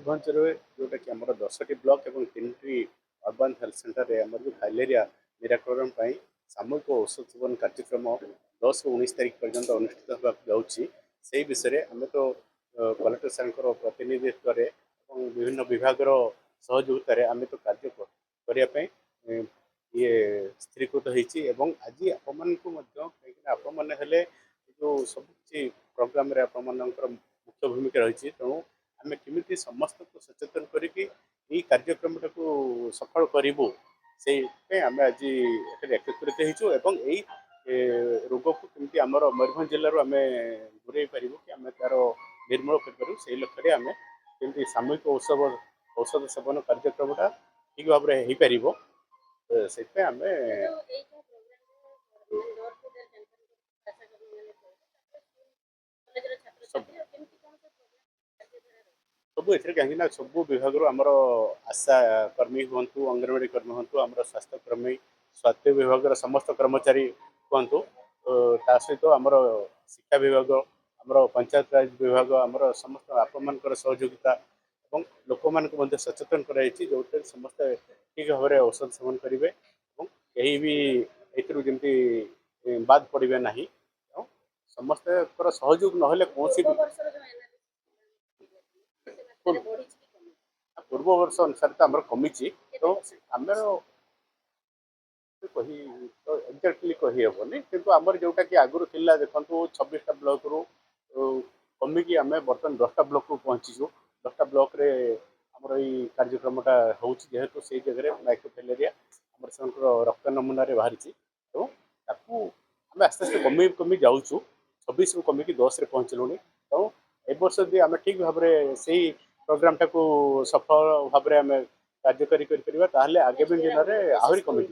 मयूरभंज जोटा कि आम 10टी ब्लॉक और 3टी अर्बन हेल्थ सेंटर रे आम जो फाइलेरिया निराकरण सामूहिक औषध सेवन कार्यक्रम 10 ରୁ 19 तारीख पर्यंत अनुष्ठित होगा से विषय आम तो कलेक्टर सर प्रतिनिधित्व विभिन्न विभाग सहयोगित आम तो कार्य करने ये स्थिरीकृत होती आज आपने जो सब किसी प्रोग्राम मुख्य भूमिका रही तेणु आम केमी समस्त को सचेतन करके कार्यक्रम टाक सफल करूँ से आम आज एकत्रित होती रोग को कमी आम मयूरभंज जिलूर आम दूरे पारू कि आम तार निर्मूल करूँ से लक्ष्य आम कमी सामूहिक औषध सेवन कार्यक्रमटा ठीक भाव में हो पार से आम सब ए कहीं सब विभाग आमर आशा कर्मी हूँ अंगनवाड़ी कर्मी हूँ आम स्वास्थ्यकर्मी स्वास्थ्य विभाग समस्त कर्मचारी हूँ सहित आमर शिक्षा विभाग आमर पंचायत राज विभाग आमर समस्त आपण सहयोगिता और लोक मान सचेतन कराई जो समस्त ठीक भाव में औषध सेवन करेंगे कहीं भी एमती बाद पड़े ना समस्त सहयोग ना कौन पूर्व वर्ष अनुसार तो आम कमी तो आम कही तो एक्जाक्टली कही हेनी कि आमर जोटा कि आगुरी थिला देखो 26टा ब्लॉक रु कमिकी आम बर्तमान 10टा ब्लॉक को पहुँचीचु 10टा ब्लॉक रे आमर ये कार्यक्रमटा होहेतु से जगह माइक्रोफिलेरिया आम से रक्त नमूना बाहरी तो आम आस्ते आस्ते कमी कमी जाऊँ 26 रु कमिकी 10 रे पहुँचलुनी तो ए वर्ष यदि आम ठीक भाव में से प्रोग्राम टाक सफल भाव में आम कार्यकारी आगामी दिन में आहरी कमी।